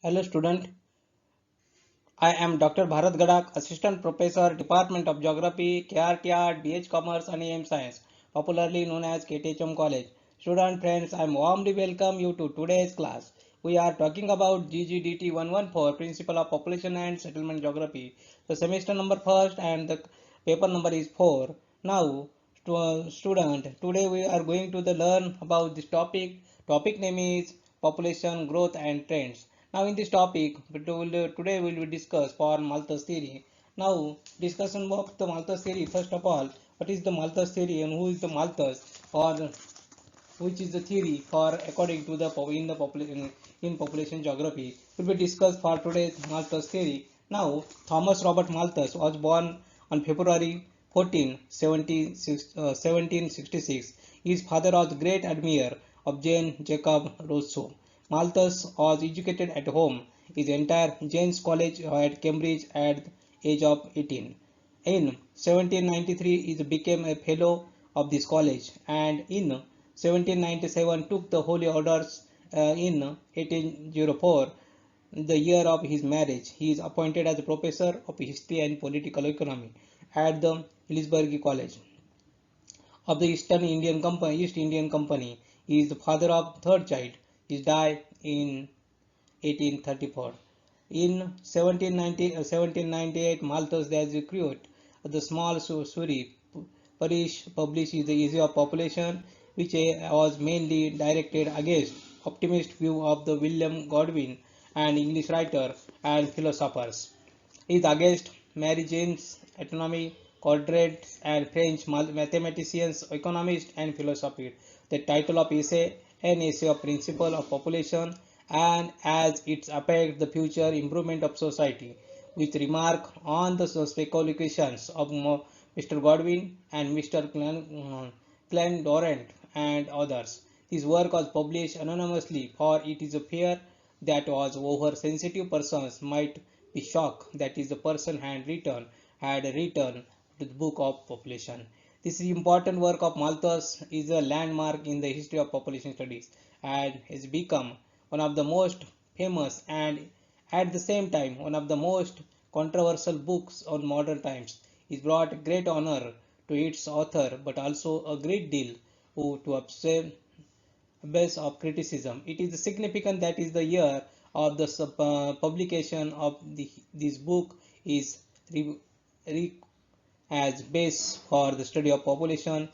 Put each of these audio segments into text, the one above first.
Hello student, I am Dr. Bharat Gadak, Assistant Professor, Department of Geography, KRTR, BH Commerce and AM Science, popularly known as KTHM College. Student friends, I warmly welcome you to today's class. We are talking about GGDT 114, Principle of Population and Settlement Geography. The semester number first and the paper number is 4. Now, student, today we are going to learn about this topic. Topic name is population growth and trends. Now in this topic, today we will discuss for Malthus theory. Now discussion of the Malthus theory. First of all, what is the Malthus theory and who is the Malthus, or which is the theory for according to the in population geography will be discussed for today's Malthus theory. Now Thomas Robert Malthus was born on February 14, 1766. His father was great admirer of Jane Jacob Rousseau. Malthus was educated at home. His entire Jane's College at Cambridge at the age of 18. In 1793, he became a fellow of this college, and in 1797 took the holy orders. In 1804, the year of his marriage, he is appointed as a professor of history and political economy at the Elisburg College of the East Indian Company. He is the father of third child. He died in 1834. In 1798, Malthus the recruit the small Surrey parish published the issue of population, which was mainly directed against optimist view of the William Godwin, an English writer and philosophers. Is against Mary Jane's autonomy, quadrant and French mathematicians, economists and philosophers. The title of essay, an essay of principle of population and as it affects the future improvement of society, with remark on the speculations of Mr. Godwin and Mr. Clandorant and others. This work was published anonymously, for it is a fear that was over sensitive persons might be shocked that is the person had written the book of population. This important work of Malthus is a landmark in the history of population studies and has become one of the most famous and at the same time one of the most controversial books on modern times. It brought great honor to its author but also a great deal to base of criticism. It is significant that is the year of the publication of this book is re, re, as base for the study of population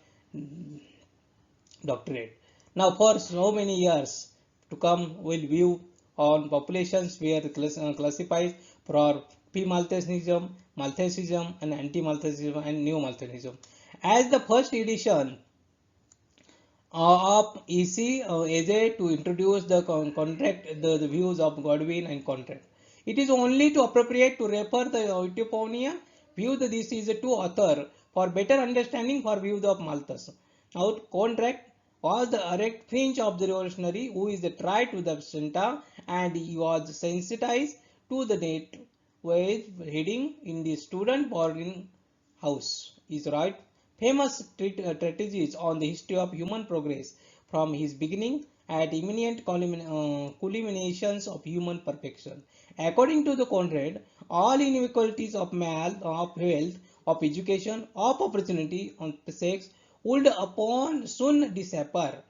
doctorate. Now for so many years to come, we'll view on populations where classified for pre-Malthusianism, Malthusianism and anti-Malthusianism and new Malthusianism. As the first edition of EC AJ to introduce the the views of Godwin and contract. It is only to appropriate to refer the Eutyponia view that this is a two author for better understanding for views of Malthus. Now contract was the erect fringe of the revolutionary who is the try to the center and he was sensitized to the net with heading in the student boarding house is right famous treatises on the history of human progress from his beginning at imminent culminations of human perfection. According to the Conrad, all inequalities of of wealth, of education, of opportunity, on sex would upon soon disappear.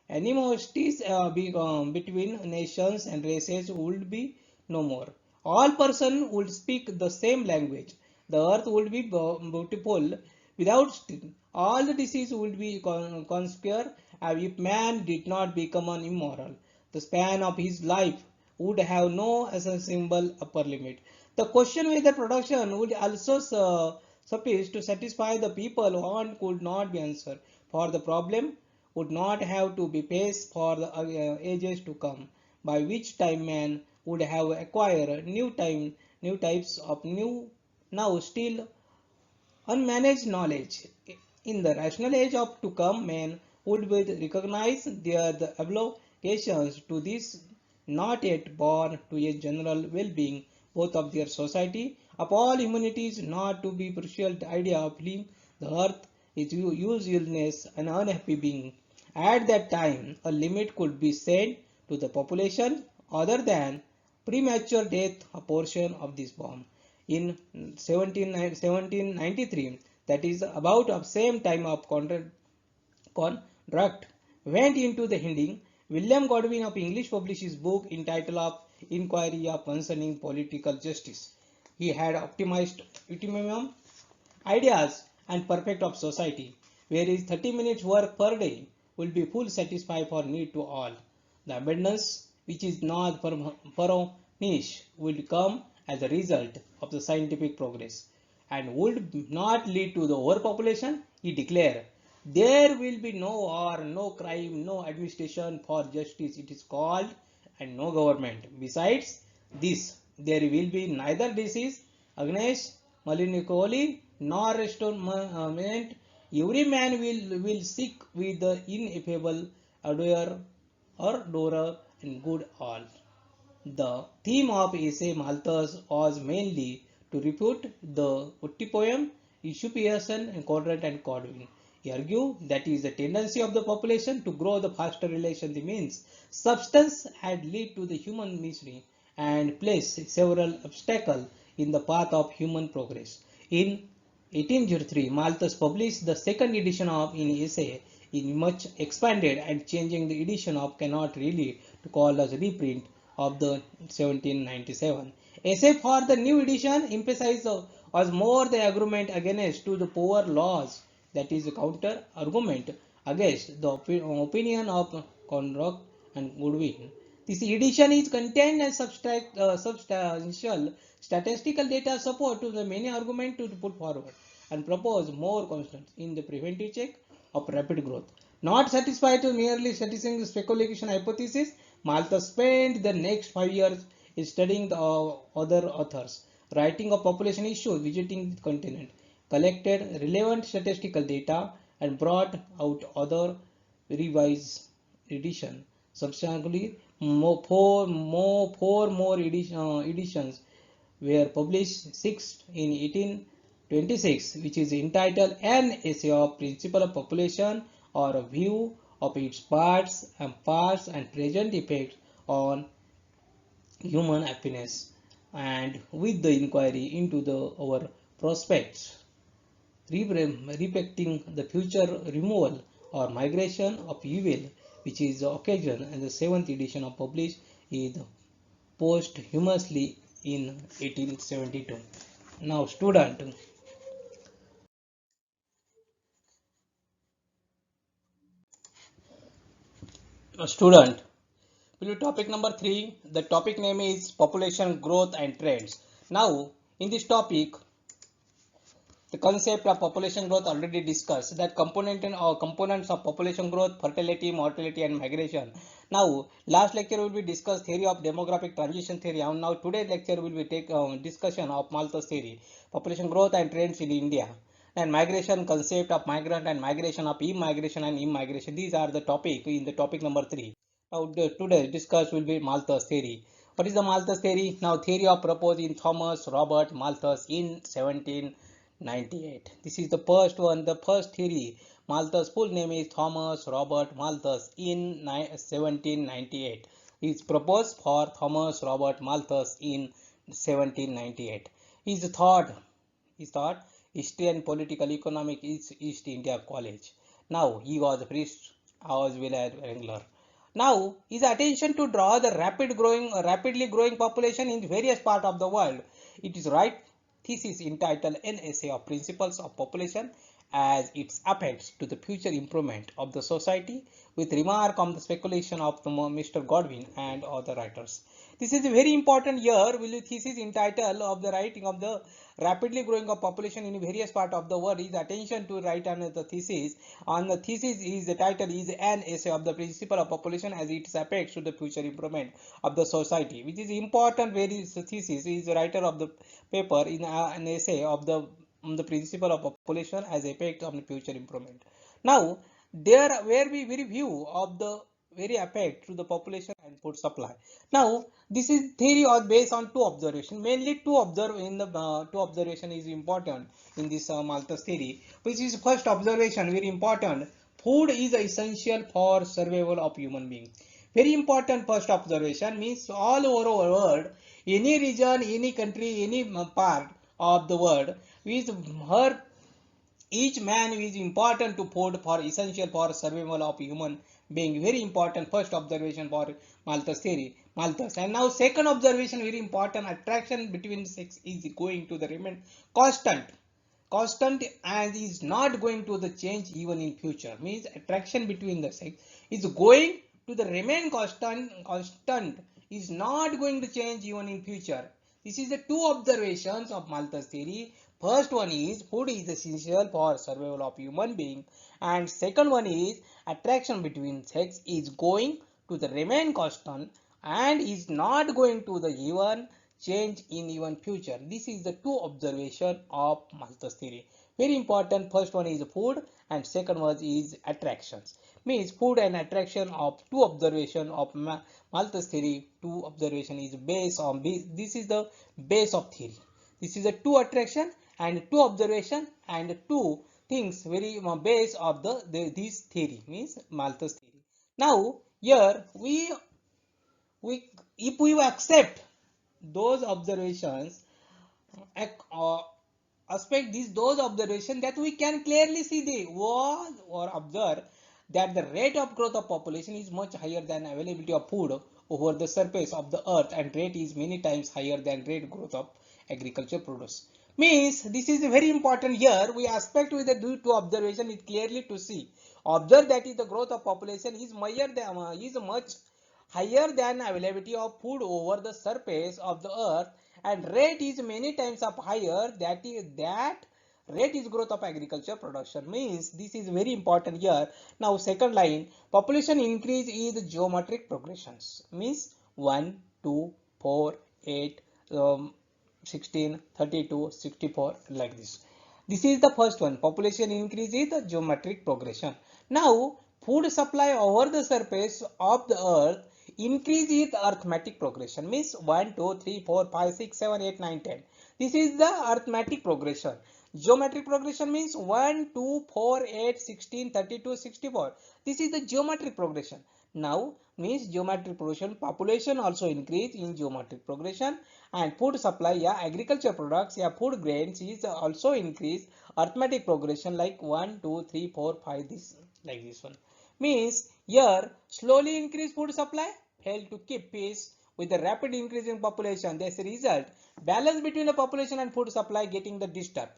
Animosities between nations and races would be no more. All persons would speak the same language. The earth would be beautiful without sin. All the disease would be conquered if man did not become an immoral. The span of his life would have no symbol upper limit. The question whether production would also suffice to satisfy the people want could not be answered, for the problem would not have to be faced for the ages to come, by which time man would have acquired new types of new now still unmanaged knowledge. In the rational age of to come, men would recognize the obligations to this not yet born to a general well-being both of their society, of all humanities, not to be crucial idea of living the earth is useless and unhappy being. At that time, a limit could be set to the population other than premature death a portion of this bomb. In 1793, that is about the same time of contract went into the Hindi, William Godwin of English published his book entitled of Inquiry of Concerning Political Justice. He had optimized optimum ideas and perfect of society, whereas 30 minutes work per day will be full satisfy for need to all. The abundance which is not furnished will come as a result of the scientific progress and would not lead to the overpopulation, he declared. There will be no war, no crime, no administration for justice, it is called, and no government. Besides this, there will be neither disease, Agnesh, melancholy, nor restorement. Every man will seek with the ineffable adorer or adorer and good all. The theme of essay Malthus was mainly to refute the Utti poem, Usurpation and Conrad and Godwin. He argued that is the tendency of the population to grow the faster relation the means. Substance had led to the human misery and placed several obstacles in the path of human progress. In 1803, Malthus published the second edition of an essay in much expanded and changing the edition of cannot really to call as reprint of the 1797. Essay for the new edition emphasized was more the argument against to the poor laws, that is a counter argument against the opinion of Conrad and Goodwin. This edition is contained as substantial statistical data support to the many arguments to put forward and propose more constants in the preventive check of rapid growth. Not satisfied with merely satisfying the speculation hypothesis, Malthus spent the next 5 years studying the other authors, writing of population issues, visiting the continent, collected relevant statistical data, and brought out other revised edition. Subsequently, four more editions were published, six in 1826, which is entitled An Essay of Principle of Population or a View of its parts and present effects on human happiness, and with the inquiry into our prospects respecting the future removal or migration of evil, which is the occasion, and the seventh edition of published is posthumously in 1872. Now, student, will you topic number 3? The topic name is population growth and trends. Now, in this topic, the concept of population growth already discussed, that components of population growth, fertility, mortality and migration. Now last lecture will be discussed theory of demographic transition theory, and now today's lecture will be take discussion of Malthus theory, population growth and trends in India, and migration, concept of migrant and migration of immigration and immigration. These are the topic in the topic number 3. Now today discuss will be Malthus theory. What is the Malthus theory? Now theory of proposed in Thomas Robert Malthus in 1798. This is the first one, the first theory. Malthus full name is Thomas Robert Malthus in 1798. Is proposed for Thomas Robert Malthus in 1798. His thought history and political economic is East India College. Now he was a priest as well as wrangler. Now his attention to draw the rapidly growing population in various parts of the world. It is right thesis entitled An Essay of Principles of Population as its effects to the future improvement of the society, with remark on the speculation of Mr. Godwin and other writers. This is a very important year. Will thesis entitled of the writing of the rapidly growing of population in various parts of the world is attention to write on the thesis. On the thesis is the title is An Essay of the Principle of Population as its effects to the future improvement of the society, which is important. Very thesis is the writer of the paper in an essay of the principle of population as effect on the future improvement. Now there where we review of the very effect to the population and food supply. Now this is theory or based on two observations, mainly two observation is important in this Malthus theory, which is first observation very important: food is essential for survival of human being. Very important first observation means all over the world, any region, any country, any part of the world, with her each man is important to food for essential for survival of human being. Very important first observation for Malthus theory. Malthus. And now second observation very important. Attraction between sex is going to the remain constant. Constant and is not going to the change even in future. Means attraction between the sex is going to the remain constant is not going to change even in future. This is the two observations of Malthus theory. First one is food is essential for survival of human being, and second one is attraction between sex is going to the remain constant and is not going to the even change in even future. This is the two observation of Malthus theory. Very important. First one is food and second one is attractions. Means food and attraction of two observation of Malthus theory. Two observation is based on this is the base of theory. This is a two attraction and two observation and two things very base of this theory means Malthus theory. Now here we if we accept those observations aspect those observations that we can clearly see the was or observe that the rate of growth of population is much higher than availability of food over the surface of the earth, and rate is many times higher than rate growth of agriculture produce. Means this is very important. Here we aspect with the due to observation is clearly to see observe that is the growth of population is much higher than availability of food over the surface of the earth, and rate is many times of higher that rate is growth of agriculture production. Means this is very important here. Now second line, population increase is geometric progressions. Means 1 2 4 8 16 32 64 like this. This is the first one. Population increase is the geometric progression. Now food supply over the surface of the earth increase with arithmetic progression. Means 1 2 3 4 5 6 7 8 9 10. This is the arithmetic progression. Geometric progression means 1 2 4 8 16 32 64. This is the geometric progression. Now means geometric progression, population also increase in geometric progression, and food supply, yeah, agriculture products, yeah, food grains is also increase arithmetic progression like 1 2 3 4 5 this like this one. Means here slowly increase food supply help to keep pace with the rapid increase in population. As a result, balance between the population and food supply getting the disturbed.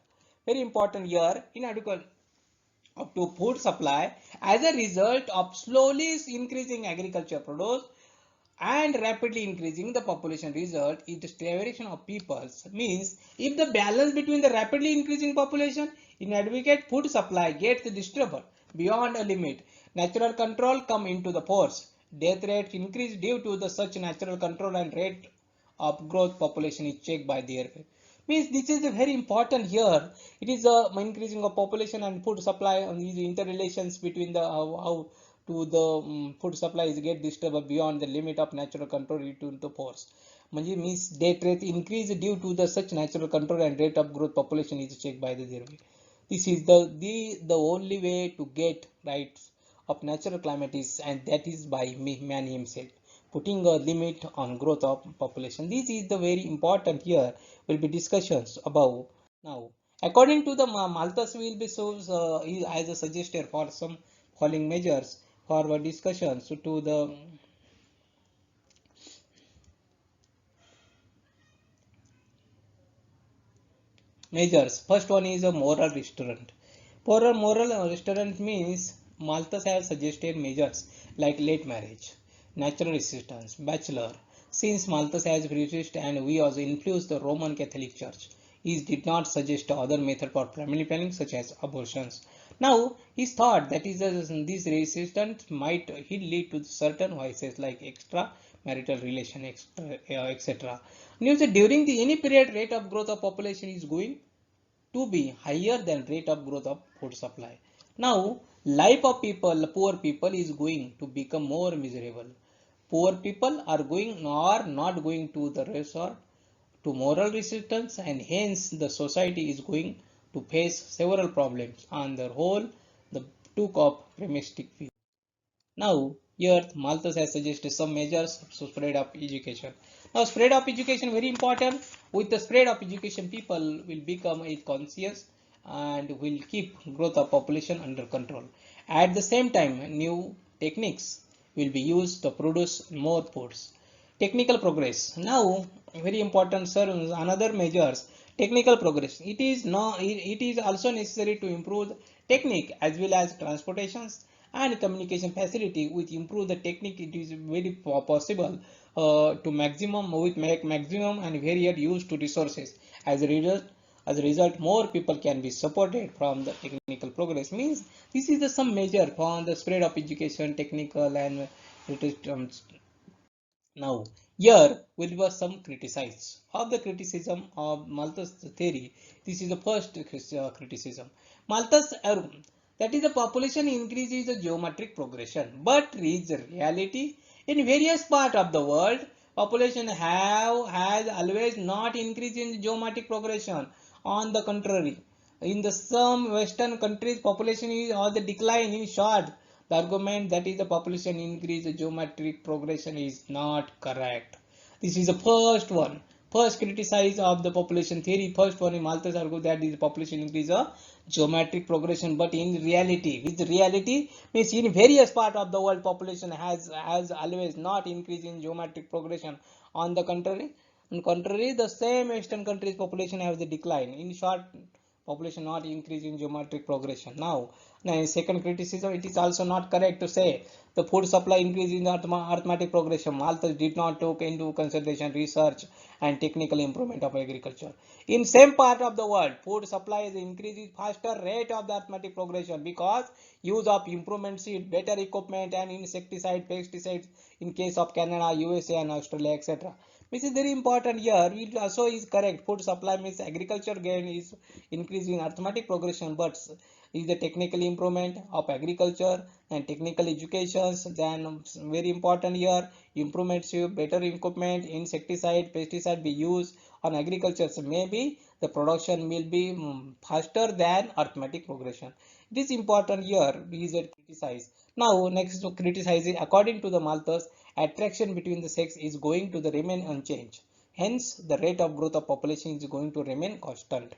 Very important here, inadequate up to food supply as a result of slowly increasing agriculture produce and rapidly increasing the population. Result is the starvation of peoples. Means if the balance between the rapidly increasing population inadequate food supply gets disturbed beyond a limit, natural control come into the force. Death rate increase due to the such natural control, and rate of growth population is checked by their effect. Means this is very important here. It is a increasing of population and food supply and these interrelations between the how to the food supplies get disturbed beyond the limit of natural control due to force. म्हणजे means death rate increase due to the such natural control, and rate of growth population is checked by the their way. This is the only way to get rights of natural climate is, and that is by man himself putting a limit on growth of population. This is the very important here will be discussions about. Now according to the Malthus will be so as a suggested for some following measures for our discussions to the measures. First one is a moral restaurant. For a moral restaurant means Malthus has suggested measures like late marriage, natural resistance, bachelor. Since Malthus has resisted and we also influenced the Roman Catholic Church, he did not suggest other method for family planning such as abortions. Now he thought that is this resistance might lead to certain vices like extra marital relation, etc. During the any period rate of growth of population is going to be higher than rate of growth of food supply. Now, life of people, poor people is going to become more miserable. Poor people are not going to the resort to moral resistance, and hence the society is going to face several problems. On the whole, the took of pessimistic view. Now, Here, Malthus has suggested some measures to spread of education. Now, spread of education very important. With the spread of education, people will become conscious and will keep growth of population under control. At the same time, new techniques will be used to produce more foods. Technical progress. Now, very important, sir. Another measures technical progress. It is also necessary to improve the technique as well as transportations and communication facility. With improve the technique, it is very possible to maximum with make maximum and varied use to resources. As a result, more people can be supported from the technical progress. Means this is the some measure for the spread of education, technical and now, here will be some criticize of the criticism of Malthus theory. This is the first criticism. Malthus that is the population increase is a geometric progression, but is reality in various part of the world. Population has always not increased in geometric progression. On the contrary, in the some Western countries, population is on the decline. In short, the argument that is the population increase, the geometric progression is not correct. This is the first one. First criticize of the population theory. First one, Malthus argued that the population increase a geometric progression, but in reality, with reality means in various part of the world, population has always not increased in geometric progression. On the contrary, the same Western countries population has a decline. In short, population not increase in geometric progression. Now, second criticism, it is also not correct to say the food supply increase in arithmetic progression. Malthus did not take into consideration research and technical improvement of agriculture. In same part of the world, food supply is increasing faster rate of the arithmetic progression because use of improvement seed, better equipment and insecticide, pesticides in case of Canada, USA and Australia, etc. This is very important here. It also is correct. Food supply means agriculture gain is increasing arithmetic progression, but is the technical improvement of agriculture and technical educations. Then very important here, improvements to better equipment, insecticide, pesticide be used on agriculture. So maybe the production will be faster than arithmetic progression. It is important here. Is criticized. Now next to criticizing, according to the Malthus, attraction between the sex is going to the remain unchanged. Hence, the rate of growth of population is going to remain constant.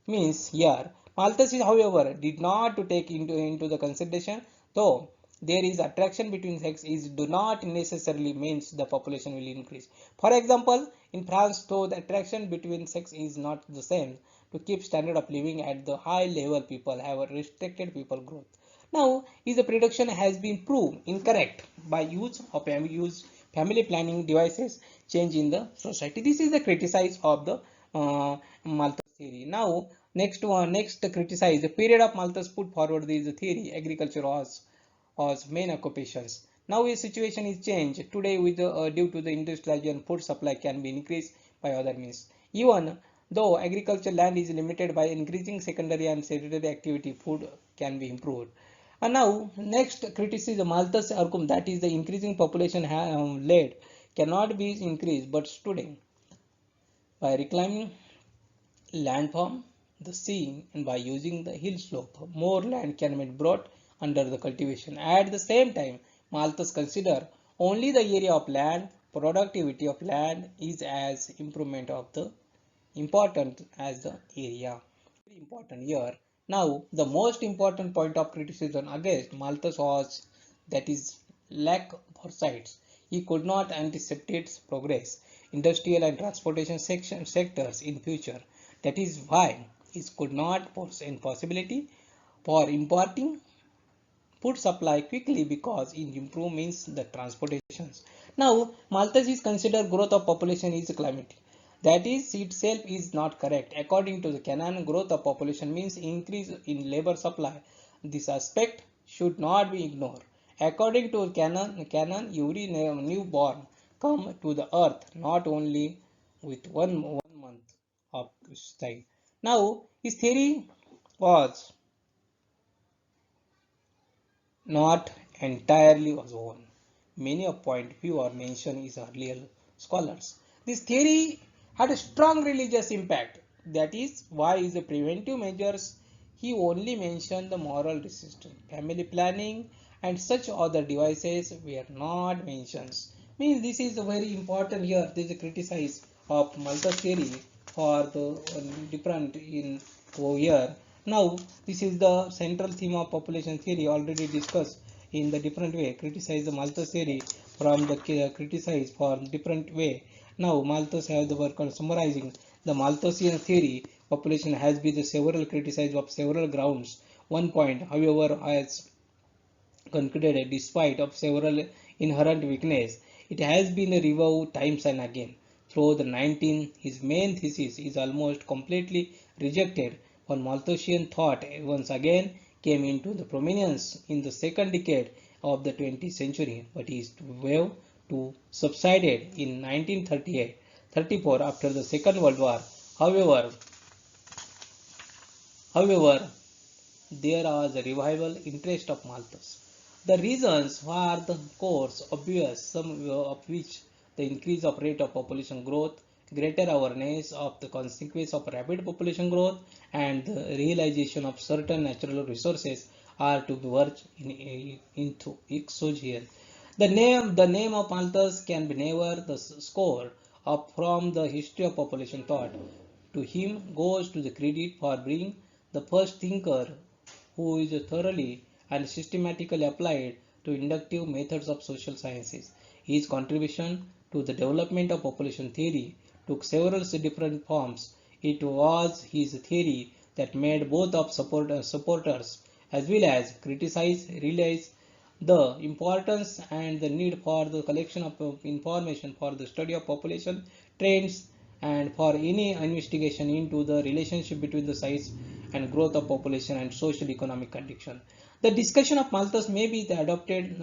Means here, Malthus, however, did not to take into the consideration, though there is attraction between sex is do not necessarily means the population will increase. For example, in France, though the attraction between sex is not the same, to keep standard of living at the high level, people have a restricted people growth. Now, if the prediction has been proved incorrect by use of family planning devices, change in the society. This is the criticize of the Malthus theory. Now, next criticize the period of Malthus put forward this theory. Agriculture was main occupations. Now, a situation is changed today with due to the industrialization, food supply can be increased by other means. Even though agriculture land is limited by increasing secondary and tertiary activity, food can be improved. And now, next criticism Malthus argument that is the increasing population led cannot be increased but student by reclaiming land from the sea and by using the hill slope, more land can be brought under the cultivation. At the same time, Malthus consider only the area of land, productivity of land is as improvement of the important as the area. Very important here. Now, the most important point of criticism against Malthus was that is lack of foresight. He could not anticipate progress, industrial and transportation sectors in future. That is why he could not foresee possibility for importing food supply quickly because in improve means the transportations. Now, Malthus is considered growth of population is climate. That is itself is not correct. According to the Canon, growth of population means increase in labor supply. This aspect should not be ignored. According to Canon, every newborn come to the earth not only with one month of stay. Now, his theory was not entirely was own. Many a point view are mentioned is earlier scholars. This theory had a strong religious impact. That is why is the preventive measures he only mentioned the moral resistance, family planning and such other devices were not mentioned. Means this is very important here. This is a criticize of Malthus theory for the different in over here. Now this is the central theme of population theory already discussed in the different way. Criticize the Malthus theory from the criticize for different way. Now Malthus have the work on summarizing the Malthusian theory. Population has been the several criticized of several grounds. One point, however, has concluded despite of several inherent weakness, it has been revived times and again. Through the 19th, his main thesis is almost completely rejected, but Malthusian thought once again came into the prominence in the second decade of the 20th century, but his wave to subsided in 1938-34 after the Second World War. However, there was a revival interest of Malthus. The reasons were the course obvious, some of which the increase of rate of population growth, greater awareness of the consequence of rapid population growth, and the realization of certain natural resources are to be worked into exogenous. The name of Malthus can be never the score up from the history of population thought. To him goes to the credit for being the first thinker who is thoroughly and systematically applied to inductive methods of social sciences. His contribution to the development of population theory took several different forms. It was his theory that made both of supporters as well as criticized realize the importance and the need for the collection of information for the study of population trends and for any investigation into the relationship between the size and growth of population and social economic condition. The discussion of Malthus may be the adopted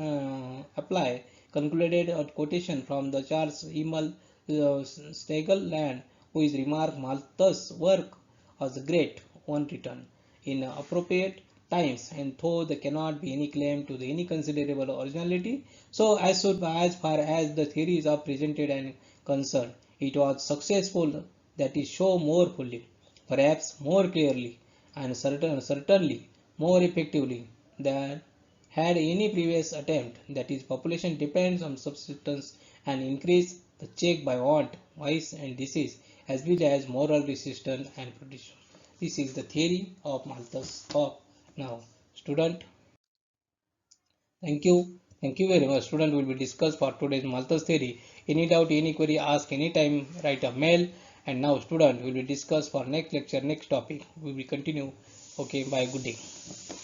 apply concluded a quotation from the Charles Emil Stegelland, who is remarked Malthus' work was great one written in appropriate times, and though there cannot be any claim to any considerable originality, so as far as the theories are presented and concerned, it was successful that is show more fully, perhaps more clearly, and certainly more effectively than had any previous attempt. That is, population depends on subsistence and increase the check by want, vice, and disease, as well as moral resistance and production. This is the theory of Malthus thought. Now, student, thank you. Thank you very much. Student will be discussed for today's Malthus theory. Any doubt, any query, ask anytime, write a mail. And now, student will be discussed for next lecture, next topic. We will continue. Okay, bye. Good day.